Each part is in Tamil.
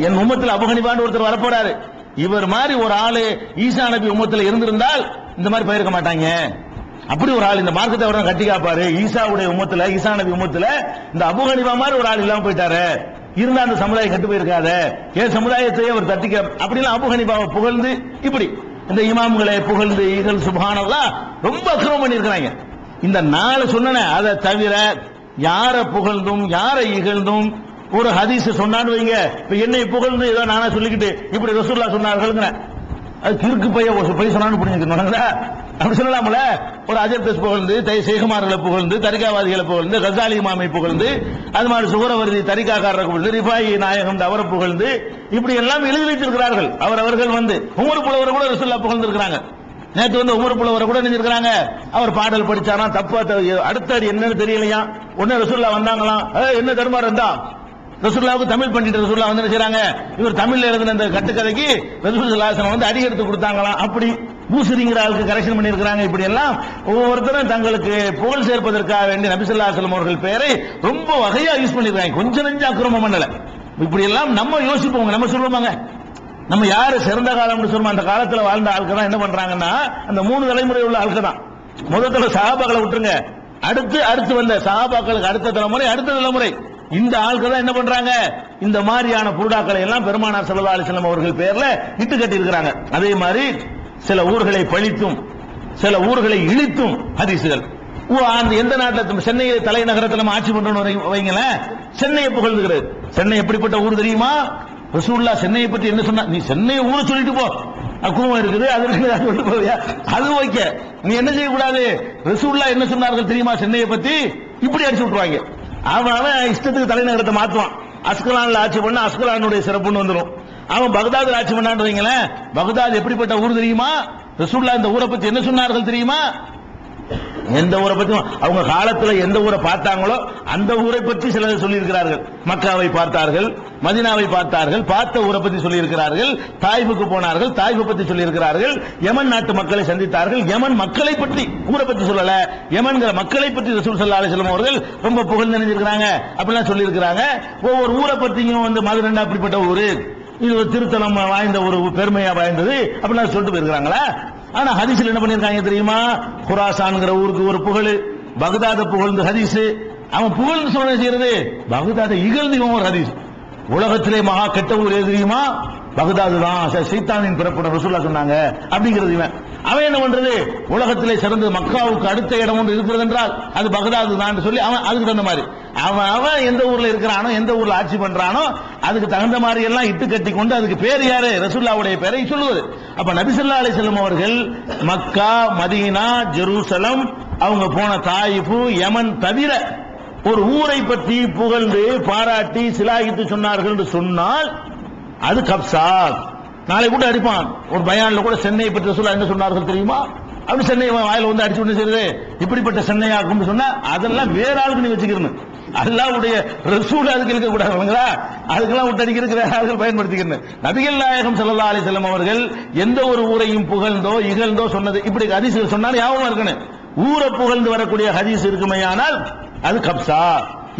என் உம்மத்தில் அபு ஹனீஃபான்னு ஒருத்தர் வரப்போறாரு. இவர் மாதிரி ஒரு ஆளு ஈசா நபி உம்மத்தில் இருந்திருந்தால் இந்த மாதிரி போயிருக்க மாட்டாங்க. அப்படி ஒரு ஆள் இந்த மார்க்கத்தை அவர் கட்டி காப்பாரு. ஈசாவுடைய உம்மத்துல, ஈசா நபி உம்மத்துல இந்த அபு ஹனீஃபா மாதிரி ஒரு ஆள் இல்லாம போயிட்டாரு. இருந்தா அந்த சமுதாயம் கட்டு போயிருக்காத, ஏன் சமுதாயத்தையே அவர் தட்டிக்க அப்படிலாம் அபு ஹனீஃபாவை புகழ்ந்து இப்படி இந்த இமாம்களை புகழ்ந்து இகழ் சுப்ஹானல்லாஹ் ரொம்ப அக்கிரமம் பண்ணியிருக்கிறாங்க. இந்த 4 சொன்னன. அதை தவிர யாரை புகழ்ந்தும் யாரை இகழ்ந்தும் ஒரு ஹதீஸ் சொன்னான்னு வைங்க, இப்ப என்னை புகழ்ந்து ஏதோ நானா சொல்லிக்கிட்டு இப்படி ரசூலுல்லாஹ் சொன்னார்கள், அது கிறுக்கு போய் சொன்னான்னு புரிஞ்சுக்கணுங்களா? அப்படி சொல்லலாம்ல. ஒரு அஜர்தஸ் புகழ்ந்து, சேகுமார்களை புகழ்ந்து, தரிகாவாதிகளை புகழ்ந்து, கசாலி இமாமை புகழ்ந்து, அது மாதிரி சுகரவர்தி தரிகாக்காரரை புகழ்ந்து, ரிஃபாயி நாயகம் அவரை புகழ்ந்து இப்படி எல்லாம் எழுதி வைத்திருக்கிறார்கள். அவர்கள் உமர் புலவரை கூட ரசூலுல்லாஹ் புகழ்ந்திருக்கிறாங்க. நேற்று உமர் புலவரை கூட நினைச்சிருக்காங்க. அவர் பாடல் படிச்சாரா தப்பா, அடுத்த அடி என்னன்னு தெரியலையா. உடனே ரசூலுல்லாஹ் வந்தாங்களாம், என்ன தர்மார் இருந்தா ரசூலுல்லாஹ்வுக்கு தமிழ் பண்ணிட்டு ரசூலுல்லாஹ் என்ன செய்றாங்க, இவர் தமிழ்ல எழுதின அந்த கட்டுக்கதைக்கு ரசூலுல்லாஹி ஸல்லல்லாஹு அலைஹி அடி எடுத்து கொடுத்தாங்களாம். அப்படி பூசரிங்கிற ஆளுக்கு கரெக்ஷன் பண்ணியிருக்கிறாங்க. இப்படி எல்லாம் ஒவ்வொருத்தரும் தங்களுக்கு புகழ் சேர்ப்பதற்காக வேண்டி நபி ஸல்லல்லாஹு அலைஹி வஸல்லம் அவர்கள் பெயரை ரொம்ப வகையா யூஸ் பண்ணிருக்காங்க. கொஞ்சம் நெஞ்ச அக்கிரமம் பண்ணல. இப்படி எல்லாம் நம்ம யோசிப்போங்க. நம்ம சொல்லுவாங்க, நம்ம யாரு சிறந்த காலம்னு சொல்லுவோம். அந்த காலத்துல வாழ்ந்த ஆட்கள் தான் என்ன பண்றாங்கன்னா, அந்த 3 தலைமுறை உள்ள ஆட்கள் தான். முதல்ல சஹாபாக்களை விட்டுருங்க, அடுத்து வந்த சஹாபாக்களுக்கு அடுத்த தலைமுறை இந்த ஆட்கள் தான் என்ன பண்றாங்க, இந்த மாதிரியான புருடாக்களை எல்லாம் பெருமானார் ஸல்லல்லாஹு அலைஹி வஸல்லம் அவர்கள் பேர்ல இட்டு கட்டி இருக்கிறாங்க. அதே மாதிரி சில ஊர்களை பழித்தும் சில ஊர்களை இழித்தும் ஹதீசுகள். எந்த நாட்டில் சென்னையை தலைநகரத்தில் நம்ம ஆட்சி பண்றோம் வைங்களேன், சென்னையை புகழ்ந்துகிறது. சென்னை எப்படிப்பட்ட ஊர் தெரியுமா? ரசூலுல்லாஹ் சென்னையை பற்றி என்ன சொன்னா, நீ சென்னையை ஊரை சொல்லிட்டு போ, குடும்பம் இருக்குது அது ஓகே, நீ என்ன செய்யக்கூடாது, ரசூலுல்லாஹ் என்ன சொன்னார்கள் தெரியுமா சென்னையை பத்தி, இப்படி அடிச்சு விட்டுருவாங்க. அவன் இஷ்டத்துக்கு தலைநகரத்தை மாத்துவான். அஸ்கலான்ல ஆட்சி பண்ண அஸ்கலானுடைய சிறப்புன்னு வந்துடும். அவன் பகதாதுல ஆட்சி பண்ணான்னு வைங்களேன், பகதாது எப்படிப்பட்ட ஊர் தெரியுமா, ரசூலுல்லாஹ் இந்த ஊரை பத்தி என்ன சொன்னார்கள் தெரியுமா, எந்த ஊரை பத்தி அவங்க காலத்துல எந்த ஊரை பார்த்தாங்களோ அந்த ஊரை பற்றி சிலர் சொல்லி இருக்கிறார்கள். மக்காவை பார்த்தார்கள், மதீனாவை பார்த்தார்கள், பார்த்த ஊரை பத்தி சொல்லி இருக்கிறார்கள். தாயிஃபுக்கு போனார்கள், தாயிஃபை பத்தி சொல்லி இருக்கிறார்கள். யமன் நாட்டு மக்களை சந்தித்தார்கள், யமன் மக்களை பற்றி ஊரை பத்தி சொல்லல, யமன்கிற மக்களை பற்றி ரசூல் ஸல்லல்லாஹு அலைஹி வஸல்லம் அவர்கள் ரொம்ப புகழ்ந்து நினைச்சிருக்கிறாங்க. அப்படிலாம் சொல்லி இருக்கிறாங்க. ஒவ்வொரு ஊரை பத்தியும் மதுரை அப்படிப்பட்ட ஊரு, இது ஒரு திருத்தலம் வாய்ந்த ஒரு பெருமையா வாய்ந்தது அப்படிலாம் சொல்லிட்டு போயிருக்கிறாங்களா? ஆனா ஹதீஸ்ல என்ன பண்ணிருக்காங்க தெரியுமா, குராசான்ங்கிற ஊருக்கு ஒரு புகழ், பகதாத புகழ்ந்து ஹதீஸ். அவன் புகழ்ந்து சொல்ல செய்யறது, பகதாத இகழ்ந்து ஒரு ஹதீஸ். உலகத்திலே மகா கெட்ட ஊர் எது தெரியுமா, பகதாது தான், சைத்தானின் பிறப்பிடம் ரசூலுல்லாஹ் சொன்னாங்க அப்படிங்கிறது. அவன் என்ன பண்றது, உலகத்திலே சிறந்த மக்காவுக்கு அடுத்த இடம் ஒன்று இருக்கிறது என்றால் அது பகதாது தான் சொல்லி அவன் அதுக்கு தகுந்த மாதிரி அவன் எந்த ஊர்ல இருக்கிறானோ, எந்த ஊர்ல ஆட்சி பண்றானோ அதுக்கு தகுந்த மாதிரி எல்லாம் இட்டு கட்டி கொண்டு அதுக்கு பேர் யாரு, ரசூலுல்லாஹ்வுடைய பேரை சொல்லுவது. அப்ப நபி ஸல்லல்லாஹு அலைஹி வஸல்லம் அவர்கள் மக்கா, மதீனா, ஜெருசலம், அவங்க போன தாயிஃப், யமன் தவிர ஒரு ஊரை பற்றி புகழ்ந்து பாராட்டி சிலாகித்து சொன்னார்கள் என்று சொன்னால் அது கப்சா. நாளை கூட அடிப்பான். ஒரு பயான்ல கூட சென்னையை பற்றி ரசூலுல்லாஹ் என்ன சொன்னார்கள் தெரியுமா, அப்படி சென்னை வாயில அடிச்சு விட்டு செய்யுது, இப்படிப்பட்ட சென்னையாகும் சொன்னா அதெல்லாம் வேற ஆளுக்கு நீ வச்சுக்கணும். அல்லாஹ்வுடைய ரசூல் அதுக்கு இருக்க கூடாதுங்களா, அதுக்கெல்லாம் விட்டு அடிக்கிறதுக்கு வேற ஆளுகள் பயன்படுத்திக்கணும். நபிகள் நாயகம் ஸல்லல்லாஹு அலைஹி வஸல்லம் அவர்கள் எந்த ஒரு ஊரையும் புகழ்ந்தோ இகழ்ந்தோ சொன்னது இப்படி ஹதீஸ் சொன்னாலும் ஞாபகம் இருக்கணும். ஊரை புகழ்ந்து வரக்கூடிய ஹதீஸ் இருக்குமையானால் அது கப்சா.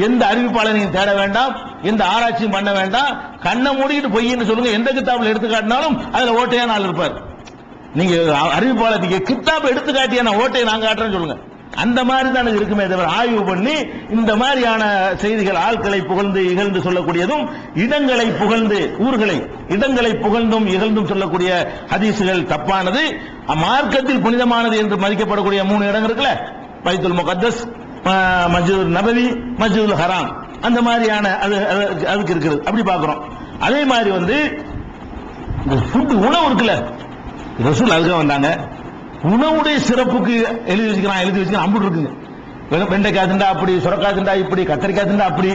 எந்த அறிவிப்பாளரையும் தேட வேண்டாம், எந்த ஆராய்ச்சியும் பண்ண வேண்டாம். கண்ணை மூடிட்டு பொய்ன்னு சொல்லுங்க, எந்த கிதாபில் எடுத்து காட்டினாலும் அதுல ஓட்டையான ஆள் இருப்பார். நீங்க அறிவிப்பாளர் கிதாப் எடுத்து காட்டியான ஓட்டையை நாங்க காட்டுறேன்னு சொல்லுங்க, அந்த மாதிரி தான் இருக்குமே தவிர ஆய்வு பண்ணி இந்த மாதிரியான செய்திகள் ஆட்களை புகழ்ந்து இகழ்ந்து சொல்லக்கூடியதும், இடங்களை புகழ்ந்து ஊர்களை இடங்களை புகழ்ந்தும் இகழ்ந்தும் சொல்லக்கூடிய ஹதீசுகள் தப்பானது. மார்க்கத்தில் புனிதமானது என்று மதிக்கப்படக்கூடிய 3 இடங்கள் இருக்குல்ல, பைத்துல் முகத்தஸ், மஸ்ஜிதுல் நபவி, மஸ்ஜிதுல் ஹராம், அந்த மாதிரியான அதுக்கு இருக்குது. அப்படி பார்க்கிறோம். அதே மாதிரி உணவு இருக்குல்ல, ரசூல் அதுக்கு வந்தாங்க, உணவுடைய சிறப்புக்கு எழுதி வச்சுக்கிறான் அம்புட்டு இருக்குங்க. வெண்டைக்காய் திண்டா அப்படி, சுரக்காய் திண்டா இப்படி, கத்திரிக்காய் திண்டா அப்படி,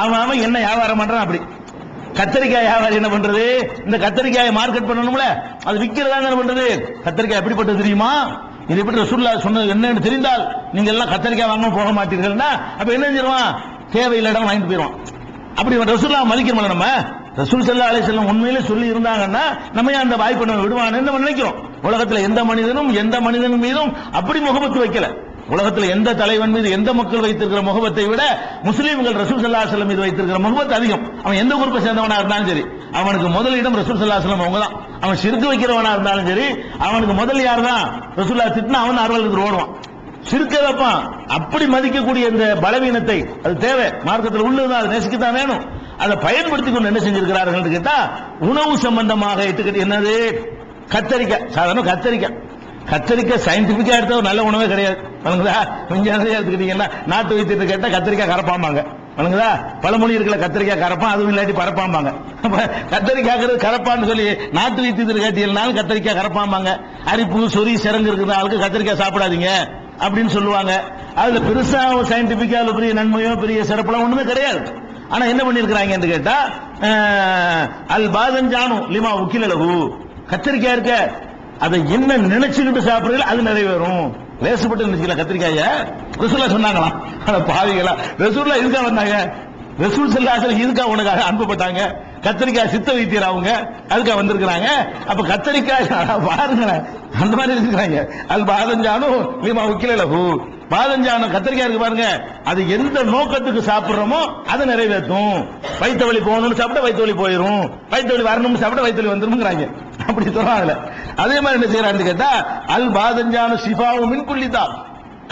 அவன் என்ன வியாபாரம் பண்றான் அப்படி. கத்திரிக்காய் வியாபாரம் என்ன பண்றது, இந்த கத்திரிக்காயை மார்க்கெட் பண்ணணும்ல, அது விற்கிறதா என்ன பண்றது, கத்திரிக்காய் எப்படிப்பட்டது தெரியுமா, இது எப்படி ரசூலுல்லாஹ் சொன்னது என்னன்னு தெரிந்தால் நீங்க எல்லாம் கத்திரிக்காய் வாங்க போக மாட்டீர்கள்னா அப்ப என்ன செஞ்சிருவான், தேவையில்லை இடம் வாங்கிட்டு போயிடுவான். அப்படி ரசூலுல்லாஹ் மதிக்கிறோம். நம்ம ரசூல் ஸல்லல்லாஹு அலைஹி வஸல்லம் உண்மையிலே சொல்லி இருந்தாங்கன்னா நம்ம அந்த வாய்ப்பு விடுவான்னு நம்ம நினைக்கிறோம். உலகத்துல எந்த மனிதனும் எந்த மனிதன் மீதும் அப்படி முகமத்து வைக்கல. உலகத்தில் எந்த தலைவன் மீது எந்த மக்கள் வைத்திருக்கிற முகபத்தை விட முஸ்லீம்கள் ரசூல் ஸல்லல்லாஹு அலைஹி வஸல்லம் மீது வைத்திருக்கிற முகபத் அதிகம். அவன் எந்த குரூப்பை சேர்ந்தவனா இருந்தாலும் சரி, அவனுக்கு முதலிடம் ரசூல் ஸல்லல்லாஹு அலைஹி வஸல்லம் அவங்க தான். அவன் ஷிர்க் வைக்கிறவனா இருந்தாலும் சரி, அவனுக்கு முதல் யார் தான்? ரசூலுல்லாஹ் திட்டினா அவன் அறுவலுக்கு ஓடுவான், ஷிர்க்கை வைப்பான். அப்படி மதிக்கக்கூடிய இந்த பலவீனத்தை, அது தேவை, மார்க்கத்தில் உள்ளதுதான், அதை நேசிக்கத்தான் வேணும். அதை பயன்படுத்தி கொண்டு என்ன செஞ்சிருக்கிறார்கள் கேட்டா, உணவு சம்பந்தமாக எடுத்துக்கிட்டு என்னது, கத்தரிக்காய், சாதாரண கத்தரிக்காய் சயின்டிபிக்கா எடுத்த ஒரு நல்ல உணவே கிடையாது. எடுத்துக்கிட்டீங்கன்னா நாட்டு வைத்தியத்தை கேட்டா கத்தரிக்காய் கரப்பாம்பாங்க. பழமொழி இருக்கல, கத்தரிக்காய் கரப்பான், அதுவும் இல்லாட்டி பரப்பாம்பாங்க. கத்தரிக்காய் கரப்பான்னு சொல்லி நாட்டு வைத்தியத்தில் கேட்டீங்கன்னாலும் கத்தரிக்காய் கரப்பாம்பாங்க. அரிப்பு சொறி சிறங்கு இருக்கிற ஆளுக்கு கத்தரிக்காய் சாப்பிடாதீங்க அப்படின்னு சொல்லுவாங்க. அதுல பெருசா சயின்டிபிக்கா பெரிய நன்மையோ பெரிய சிறப்புலாம் ஒண்ணுமே கிடையாது. ஆனா என்ன பண்ணிருக்கிறாங்க கேட்டா, அல் பாதஞ்சானு லிமா உக்கிலகு, கத்தரிக்காய் இருக்க அதை என்ன நினைச்சுக்கிட்டு சாப்பிடுறீங்களோ அது நிறைவேறும். லேசுப்பட்டு நினைச்சுக்கல கத்திரிக்காய ரசூலா சொன்னாங்களாம். பாவிகளா, ரசூலா இதுக்கா வந்தாங்க? ரசூல் ஸல்லல்லாஹு அலைஹி வஸல்லம் இதுக்கா உனக்காக அனுப்பப்பட்டாங்க? கத்திரிக்காய் சித்த வைத்தியர் அவங்க, அதுக்காக வந்திருக்கிறாங்க. அப்ப கத்திரிக்காய் பாருங்களேன், அந்த மாதிரி இருக்கிறாங்க. அல் பாதஞ்சானும் லிமா உக்கிலகு, பாதஞ்சானம் கத்திரிக்காய் இருக்கு பாருங்க, அது எந்த நோக்கத்துக்கு சாப்பிடுறோமோ அதை நிறைவேற்றும். வயிற்று வலி போகணும்னு சாப்பிட்டா வயிற்று வலி போயிடும், வயிற்று வலி வரணும்னு சாப்பிட்டா வயிற்று வலி வந்துருங்கிறாங்க. அப்படி சொல்றாங்க. அதே மாதிரி என்ன செய்யறான்னு கேட்டா, அல் பாதஞ்சானு ஷிஃபாஉ மின் குல்லி தா,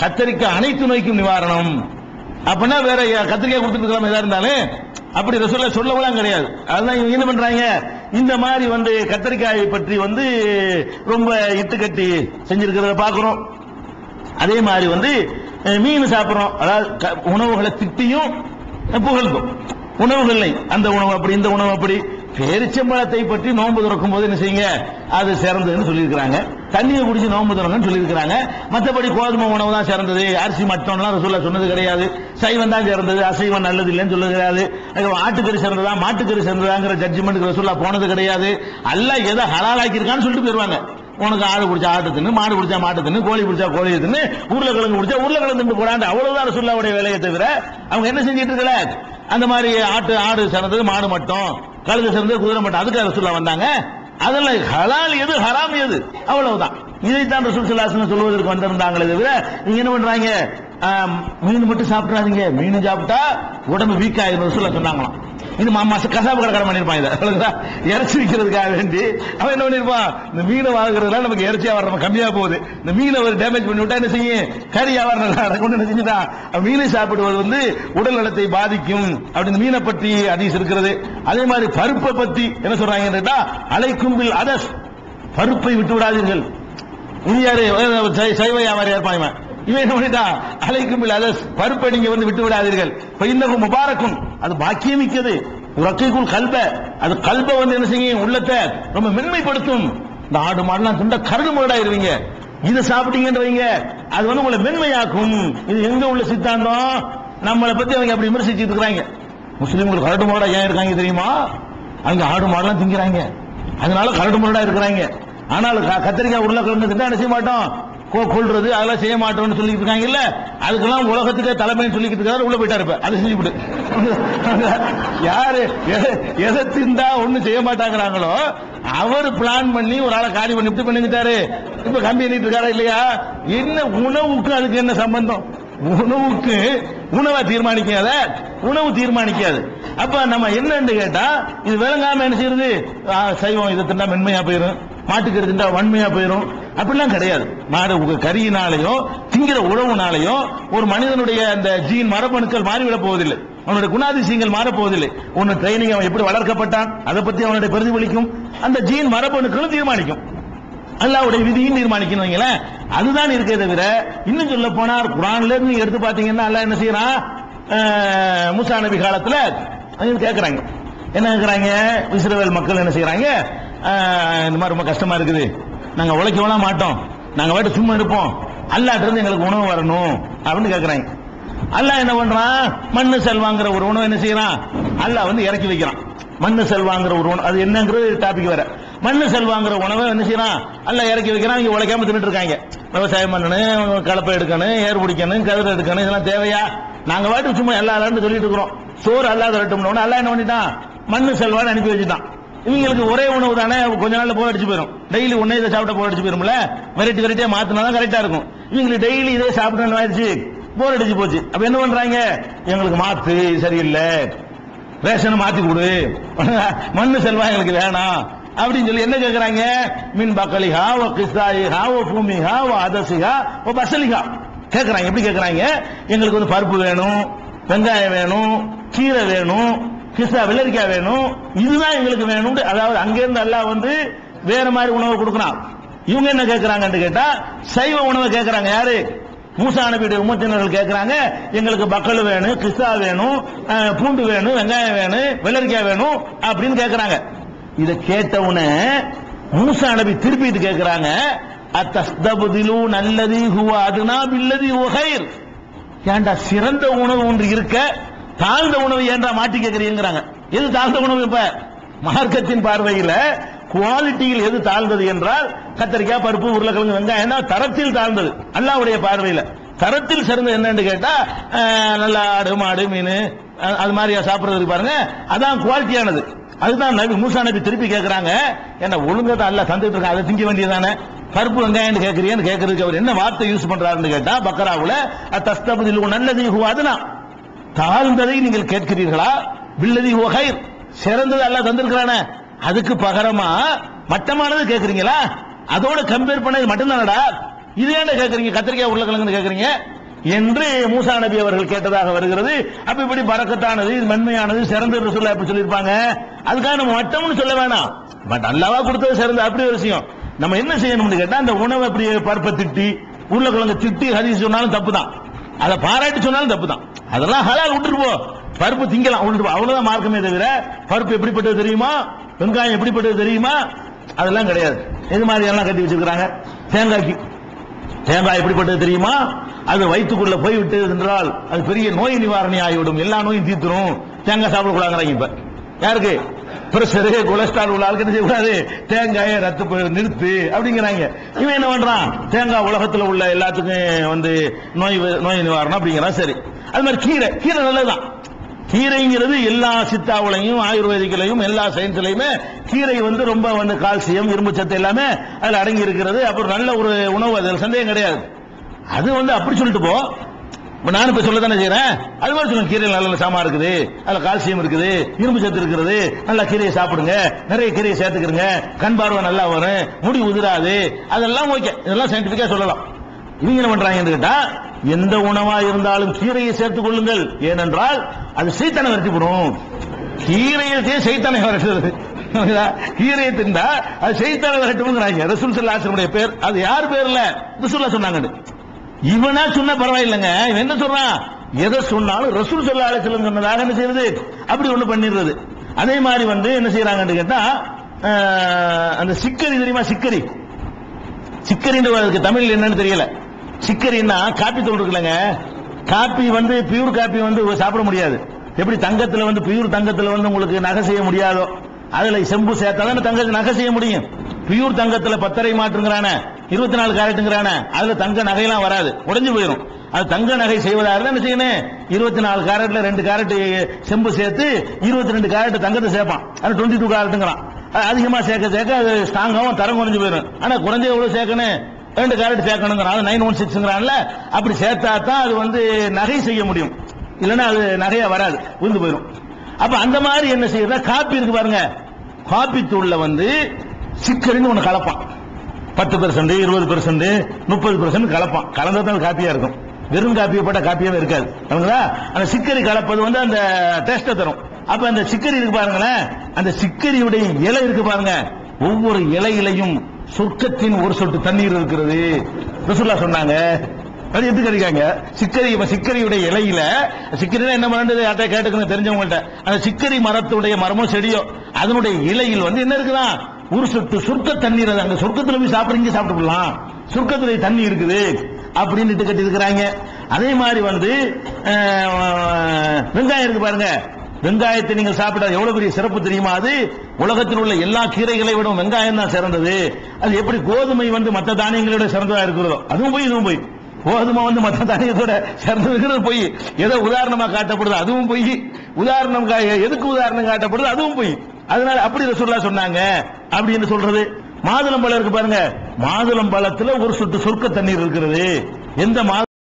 கத்திரிக்காய் அனைத்து நோய்க்கும் நிவாரணம். அப்படின்னா வேற கத்திரிக்காய் கொடுத்துட்டு இருக்கலாம் எதா இருந்தாலும், அப்படி ரசூலுல்லாஹ் சொல்லலாம் கிடையாது. அதுதான் இவங்க என்ன பண்றாங்க, இந்த மாதிரி கத்திரிக்காயை பற்றி ரொம்ப இட்டுக்கட்டி செஞ்சிருக்கிறத பாக்குறோம். அதே மாதிரி மீன் சாப்பிடுறோம், அதாவது உணவுகளை திட்டியும் புகழ்க்கும். உணவுகளை அந்த உணவு அப்படி, இந்த உணவு அப்படி. பேரிச்சம்பழத்தை பற்றி நோன்பு திறக்கும் போது என்ன செய்யுங்க, அது சிறந்ததுன்னு சொல்லியிருக்கிறாங்க. தண்ணியை குடிச்சு நோன்பு திறங்கன்னு சொல்லியிருக்கிறாங்க. மற்றபடி கோதுமை உணவு தான் சிறந்தது, அரிசி மட்டம்லாம் ரசூலுல்லாஹ் சொன்னது கிடையாது. சைவம் தான் சிறந்தது, அசைவம் நல்லது இல்லைன்னு சொல்லுது கிடையாது. ஆட்டுக்கறி சிறந்ததா மாட்டுக்கறி சிறந்ததாங்கிற ஜட்ஜ்மெண்ட் ரசூலுல்லாஹ் போனது கிடையாது. அல்லாஹ் எதை ஹலாலாக்கி இருக்கான்னு சொல்லிட்டு போயிருவாங்க. உனக்கு ஆடு பிடிச்சா ஆட்டு தின்னு, மாடு பிடிச்சா மாட்டு தின்னு, கோழி பிடிச்சா கோழி தின்னு, உருளைக்கிழங்கு பிடிச்சா உருளைக்கிழங்கு தின்னு போடாண்டு, அவ்வளவுதான் ரசூலுல்லாஹ்வுடைய வேலையை தவிர அவங்க என்ன செஞ்சிட்டு இருக்கல, அந்த மாதிரி ஆடு சிறந்தது, மாடு மட்டும், கழுகு சிறந்தது, குதிரை மட்டும், அதுக்கு ரசூலுல்லாஹ் வந்தாங்க. அதெல்லாம் ஹலால் எது ஹராம் எது, அவ்வளவுதான். இதைத்தான் ரசூல் ஸல்லல்லாஹு அலைஹி வஸல்லம் சொல்வதற்கு வந்திருந்தாங்களே தவிர நீங்க என்ன பண்றாங்க, மீன் மட்டும் சாப்பிடாதீங்க, மீன் சாப்பிட்டா உடம்பு வீக் ஆயிரும் ரசூலுல்லாஹ் சொன்னாங்களாம். இது மாமா கசாப்பு கடைக்காரன் பண்ணிருப்பான், இதை இறைச்சி விற்கிறதுக்காக வேண்டி அவன் என்ன பண்ணிருப்பான், இந்த மீனை வாங்குறதுனால நமக்கு இறைச்சி வியாபாரம் கம்மியா போகுது, இந்த மீனை ஒரு டேமேஜ் பண்ணி விட்டா என்ன செய்யும், கறி வியாபாரம் கொண்டு என்ன செஞ்சுதான், மீனை சாப்பிடுவது உடல் நலத்தை பாதிக்கும் அப்படின்னு மீனை பற்றி ஹதீஸ் இருக்கிறது. அதே மாதிரி பருப்பை பத்தி என்ன சொல்றாங்க கேட்டா, அலைக்கும் பில் அதஸ், பருப்பை விட்டு விடாதீர்கள். இது யாரு, சைவ வியாபாரியா இருப்பாங்க, இவன் என்ன பண்ணிட்டா, அலைக்கும் பில் அதஸ், பருப்பை நீங்க விட்டு விடாதீர்கள். இன்னகும் முபாரக்கும், அது பாக்கியமிக்கது. உறக்கைக்குள் கல்ப, அது கல்ப என்ன செய்யும், உள்ளத்தை ரொம்ப மென்மைப்படுத்தும். இந்த ஆடு மாடுலாம் திண்ட கரடு முரடாயிருவீங்க, இதை சாப்பிட்டீங்கன்றவங்க அது உங்களை மென்மையாக்கும். இது எங்க உள்ள சித்தாந்தம், நம்மளை பத்தி அவங்க அப்படி விமர்சிச்சுட்டு இருக்கிறாங்க. முஸ்லீம்கள் கரடு முரடா ஏன் இருக்காங்க தெரியுமா, அவங்க ஆடு மாடுலாம் திங்கிறாங்க, அதனால கரடு முரடா இருக்கிறாங்க. ஆனால் கத்திரிக்காய் உருளைக்கிழங்கு திட்டா என்ன செய்ய மாட்டோம், கொள்றது அதெல்லாம் செய்ய மாட்டோம்னு சொல்லிட்டு இருக்காங்க. இல்ல அதுக்கெல்லாம் உலகத்துக்கு தலைமைன்னு சொல்லிக்கிட்டு இருக்காரு, உள்ள போயிட்டா இருப்ப அதை செஞ்சுவிட்டு. யாரு எதை திண்டா ஒண்ணு செய்ய மாட்டாங்கிறாங்களோ அவர் பிளான் பண்ணி ஒரு ஆளை காலி பண்ணி இப்படி பண்ணிக்கிட்டாரு. இப்ப கம்பி எண்ணிட்டு இருக்காரா இல்லையா, என்ன உணவுக்கு அதுக்கு என்ன சம்பந்தம், உணவுக்கு உணவை தீர்மானிக்காத, உணவு தீர்மானிக்காது. அப்ப நம்ம என்னன்னு கேட்டா, இது விளங்காம என்ன செய்யறது, சைவம் இதை திண்டா மென்மையா போயிரும், மாட்டுக்கறி திண்டா வன்மையா போயிரும், அப்படிலாம் கிடையாது. மாடு கறியினாலையோ திங்கிற உணவுனாலையோ ஒரு மனிதனுடைய அந்த ஜீன் மரபணுக்கள் மாறிவிட போவதில்லை, அவனுடைய குணாதிசயங்கள் மாற போவதில்லை. ஒன்னு ட்ரைனிங், அவன் எப்படி வளர்க்கப்பட்டான் அதை பத்தி அவனுடைய பிரதிபலிக்கும், அந்த ஜீன் மரபணுக்களும் தீர்மானிக்கும், அல்லாஹ்வுடைய விதியும் தீர்மானிக்கணும். அதுதான் இருக்கே தவிர, இன்னும் சொல்ல போனா குர்ஆன்ல இருந்து எடுத்து பாத்தீங்கன்னா அல்லாஹ் என்ன செய்யறான், மூசா நபி காலத்துல கேட்கறாங்க, என்ன கேட்கறாங்க, இஸ்ரவேல் மக்கள் என்ன செய்யறாங்க, இந்த மாதிரி ரொம்ப கஷ்டமா இருக்குது, நாங்க உழைக்கலாம் மாட்டோம், நாங்க வாட்டு சும்மா இருப்போம், அல்லாஹ்ட்ட இருந்து எங்களுக்கு உணவு வரணும் அப்படின்னு கேட்கறாங்க. அல்லாஹ் என்ன பண்றான், மண்ணு செல்வாங்கிற ஒரு உணவு என்ன செய்யறான், அல்லாஹ் இறக்கி வைக்கிறான். மண்ணு செல்வாங்கிற ஒரு உணவு, அது என்னங்கிறது டாபிக் வேற. மண்ணு செல்வாங்கிற உணவை என்ன செய்யறான், அல்லாஹ் இறக்கி வைக்கிறான். இங்க உழைக்காம தின்னுட்டு இருக்காங்க, விவசாயம் பண்ணணும், கலப்பை எடுக்கணும், ஏர் பிடிக்கணும், கதிர் எடுக்கணும், இதெல்லாம் தேவையா, நாங்க வாட்டு சும்மா எல்லாரும் சொல்லிட்டு இருக்கிறோம். சோறு அல்லாத வரட்டும், அல்லாஹ் என்ன பண்ணிட்டான், மண்ணு செல்வான்னு அனுப்பி வச்சுட்டான். இவங்களுக்கு ஒரே உணவு தானே, கொஞ்ச நாள்ல போய் அடிச்சு போயிடும், டெய்லி ஒன்னே இதை சாப்பிட்ட போய் அடிச்சு போயிரும்ல, வெரைட்டியா மாத்தினாதான் கரெக்டா இருக்கும். இவங்களுக்கு டெய்லி இதே சாப்பிடணும் ஆயிடுச்சு, போர் அடிச்சு போச்சு. அப்ப என்ன பண்றாங்க, எங்களுக்கு மாத்து சரியில்லை, ரேஷன் மாத்தி கொடு, மண்ணு செல்வா எங்களுக்கு வேணாம் அப்படின்னு சொல்லி என்ன கேட்கறாங்க, மின் பக்கலிஹா வ கிஸ்ஸாயிஹா வ ஃபூமிஹா வ அதஸிஹா வ பஸலிஹா கேட்கறாங்க. எப்படி கேட்கறாங்க, எங்களுக்கு வந்து பருப்பு வேணும், வெங்காயம் வேணும், கீரை வேணும், கிஸ்ஸா வெள்ளரிக்காய் வேணும், இதுதான் எங்களுக்கு வேணும். அதாவது அங்கிருந்து அல்லாஹ் வந்து வேற மாதிரி உணவு கொடுக்கறான். இவங்க என்ன கேட்கறாங்கன்னு கேட்டா சைவ உணவை கேட்கறாங்க. யாரு, மூசா நபியுடைய உம்மத்தினர்கள் கேட்கறாங்க, எங்களுக்கு பக்கல் வேணும், கிஸ்ஸா வேணும், பூண்டு வேணும், வெங்காயம் வேணும், வெள்ளரிக்காய் வேணும் அப்படின்னு கேட்கறாங்க. இதை கேட்டவுடனே மூசா நபி திருப்பிட்டு கேட்கறாங்க, அத்தஸ்தபதிலூன் அல்லதி ஹுவ அதுனா பில்லதி ஹுவ கைர். ஏண்டா சிறந்த உணவு ஒன்று இருக்க தாழ்ந்த உணவு ஏண்டா மாட்டி கேட்கறீங்கிறாங்க. எது தாழ்ந்த உணவு? இப்ப மார்க்கத்தின் பார்வையில் குவாலிட்டியில் எது தாழ்ந்தது என்றால் கத்தரிக்காய், பருப்பு, உருளைக்கிழங்கு, வெங்காயம் தரத்தில் தாழ்ந்தது. அல்லாஹ்வுடைய பார்வையில் தரத்தில் சிறந்தது என்னன்னு கேட்டா நல்ல ஆடு, மாடு, மீன் அது மாதிரி சாப்பிடுறதுக்கு பாருங்க, அதான் குவாலிட்டியானது. அதுதான் நபி மூசா நபி திருப்பி கேட்கறாங்க, என்ன ஒழுங்கா தான் அல்லாஹ் தந்துட்டு இருக்கான், அதை திங்க வேண்டியதானே, பருப்பு வெங்காயம் கேட்கறீன்னு கேட்கறதுக்கு அவர் என்ன வார்த்தை யூஸ் பண்றாருன்னு கேட்டா பக்கராவுல தஸ்தபதிலூன் அல்லதி ஹுவ அதுனா, தாழ்ந்ததை நீங்கள் கேட்கிறீர்களா, பில்லதி ஹுவ கைர், சிறந்தது அல்லாஹ் தந்திருக்கிறானே அதுக்கு பகரமா மட்டமானது கேட்கறீங்களா, அதோட கம்பேர் பண்ணது மட்டும்தானடா, இது ஏன்டா கேட்கறீங்க, கத்திரிக்காய் உருளைக்கிழங்கு கேட்கறீங்க என்று மூசா நபி அவர்கள் கேட்டதாக வருகிறது. அப்ப இப்படி பரக்கத்தானது, மென்மையானது, சிறந்தது ரசூலுல்லாஹ் எப்படி சொல்லியிருப்பாங்க, அதுக்காக நம்ம மட்டம்னு சொல்ல வேணாம், பட் அல்லாஹ்வா கொடுத்தது சிறந்த அப்படி ஒரு விஷயம். நம்ம என்ன செய்யணும்னு கேட்டா அந்த உணவை அப்படி பருப்பை திட்டி உருளைக்கிழங்கு திட்டி ஹதீஸ் சொன்னாலும் தப்பு தான், அதை பாராட்டி சொன்னாலும் தப்பு தான், அதெல்லாம் ஹலால் விட்டுட்டு போ, பருப்பு திங்கலாம் விட்டுட்டு போ, அவ்வளவுதான் மார்க்கமே தவிர பருப்பு எப்படிப்பட்டது தெரியுமா, வெங்காயம் எப்படிப்பட்டது தெரியுமா, அதெல்லாம் கிடையாது. இது மாதிரி எல்லாம் கட்டி வச்சிருக்காங்க. தேங்காய் எப்படிப்பட்டது தெரியுமா, அது வயிற்றுக்குள்ள போய் விட்டது என்றால் அது பெரிய நோய் நிவாரணி ஆகிவிடும், எல்லா நோயும் தீர்த்துரும், தேங்காய் சாப்பிடக்கூடாதுங்கிறாங்க. இப்ப யாருக்கு பிரஷரு, கொலஸ்ட்ரால் உள்ள ஆளுக்கு என்ன செய்யக்கூடாது, தேங்காயை ரத்து நிறுத்து அப்படிங்கிறாங்க. இவன் என்ன பண்றான், தேங்காய் உலகத்தில் உள்ள எல்லாத்துக்கும் வந்து நோய் நிவாரணம் அப்படிங்கிறான். சரி, அது மாதிரி கீரை நல்லதுதான். கீரைங்கிறது எல்லா சித்தாவுலையும் ஆயுர்வேதிகளையும் எல்லா சயின்ஸ்லையுமே கீரை வந்து ரொம்ப வந்து கால்சியம், இரும்பு சத்து எல்லாமே அதுல அடங்கி இருக்கிறது. அப்புறம் நல்ல ஒரு உணவு, அதில் சந்தேகம் கிடையாது. அது வந்து அப்படி சொல்லிட்டு போ, நான் இப்ப சொல்ல தானே செய்யறேன், அது மாதிரி சொல்லுங்க, கீரையில் நல்ல சாமா இருக்குது, அதுல கால்சியம் இருக்குது, இரும்பு சத்து இருக்கிறது, நல்லா கீரையை சாப்பிடுங்க, நிறைய கீரையை சேர்த்துக்கிறங்க, கண் பார்வை நல்லா வரும், முடி உதிராது, அதெல்லாம் ஓகே, இதெல்லாம் சயின்டிபிக்கா சொல்லலாம். இவங்க என்ன பண்றாங்க கேட்டா எந்த உணவா இருந்தாலும் கீரையை சேர்த்துக் கொள்ளுங்கள், ஏனென்றால் அது சைத்தானை விரட்டிவிடும். கீரையை சைத்தானை விரட்டுறது, கீரையை திண்டா அது சைத்தானை விரட்டுங்கிறாங்க. ரசூல் ஸல்லல்லாஹு அலைஹி வஸல்லம் பேர், அது யார் பேர் இல்ல, ரசூலுல்லாஹ் சொன்னாங்க. இவனா சொன்னா பரவாயில்லைங்க, இவன் என்ன சொல்றான், எதை சொன்னாலும் ரசூல் ஸல்லல்லாஹு அலைஹி வஸல்லம் சொன்னதாக என்ன செய்யறது, அப்படி ஒண்ணு பண்ணிடுறது. அதே மாதிரி வந்து என்ன செய்யறாங்கன்னு கேட்டா அந்த சிக்கரி தெரியுமா, சிக்கரின்னு தமிழ் என்னன்னு தெரியல. சிக்கரின்னா காப்பி தூள் இருக்குல்லங்க, காப்பி வந்து பியூர் காப்பி வந்து சாப்பிட முடியாது. எப்படி தங்கத்துல வந்து பியூர் தங்கத்துல வந்து உங்களுக்கு நகை செய்ய முடியாதோ, அதுல செம்பு சேர்த்தாதான் தங்கத்தை நகை செய்ய முடியும். பியூர் தங்கத்துல 10.5 மாற்றுங்கிறான, 24 கேரட்டுங்கிறான, அதுல தங்க நகையெல்லாம் வராது, உடைஞ்சு போயிடும். அது தங்க நகை செய்வதாக என்ன செய்யணும், 24 கேரட்ல 2 கேரட் செம்பு சேர்த்து 22 கேரட் தங்கத்தை சேர்ப்பான், அது 22 கேரட்டுங்கிறான். அதிகமா சேர்க்க அது ஸ்ட்ராங்காவும் தரம் குறைஞ்சு போயிடும். ஆனா குறைஞ்ச எவ்வளவு சேர்க்கணும், 2 கேரட் சேர்க்கணுங்கிறான், 916 அப்படி சேர்த்தா தான் அது வந்து நகை செய்ய முடியும், இல்லைன்னா அது நகையா வராது, உந்து போயிடும். அப்ப அந்த மாதிரி என்ன செய்யறா, காப்பி இருக்கு பாருங்க, காப்பி தூள்ல வந்து சிக்கரின்னு ஒண்ணு கலப்பான், 10%, 20%, 30% கலப்பான், கலந்ததான் காப்பியா இருக்கும். வெறும் காப்பியை போட்ட காப்பியாவே இருக்காது. அந்த சிக்கரி கலப்பது வந்து அந்த டேஸ்ட தரும். அப்ப அந்த சிக்கரி இருக்கு பாருங்களேன், அந்த சிக்கரியுடைய இலை இருக்கு பாருங்க, ஒவ்வொரு இலையிலையும் சொர்க்கத்தின் ஒரு சொட்டு தண்ணீர் இருக்கிறது ரசூலுல்லாஹ் சொன்னாங்க. அது எப்படி கிடைக்காங்க, சிக்கரியுடைய இலையில, சிக்கரி என்ன பண்ணது யார்ட்ட கேட்டுக்கணும் தெரிஞ்சவங்கள்ட்ட, அந்த சிக்கரி மரத்துடைய மரமோ செடியோ அதனுடைய இலையில் வந்து என்ன இருக்குதான், ஒரு சொட்டு சொர்க்க தண்ணீர். அங்க சொர்க்கத்துல போய் சாப்பிடுறீங்க, சாப்பிட்டுக்கலாம், சொர்க்கத்துல தண்ணி இருக்குது அப்படின்னு கட்டி இருக்கிறாங்க. அதே மாதிரி வந்து வெங்காயம் இருக்கு பாருங்க, வெங்காயத்தை நீங்கள் சாப்பிட்டா எவ்வளவு பெரிய சிறப்பு தெரியுமா, அது உலகத்தில் உள்ள எல்லா கீரைகளை விட வெங்காயம் தான் சிறந்தது. அது எப்படி கோதுமை வந்து மற்ற தானியங்களோட சிறந்ததா இருக்கிறதோ அதுவும் போய் இதுவும் போய், கோதுமை வந்து மற்ற தானியத்தோட சிறந்தது போய், ஏதோ உதாரணமா காட்டப்படுது அதுவும் போய், உதாரணம் எதுக்கு உதாரணம் காட்டப்படுது அதுவும் போய். அதனால அப்படி ரசூலுல்லாஹ் சொன்னாங்க அப்படின்னு சொல்றது. மாதுளம்பழம் இருக்கு பாருங்க, மாதுளம்பழத்துல ஒரு சொட்டு சொர்க்க தண்ணீர் இருக்கிறது, எந்த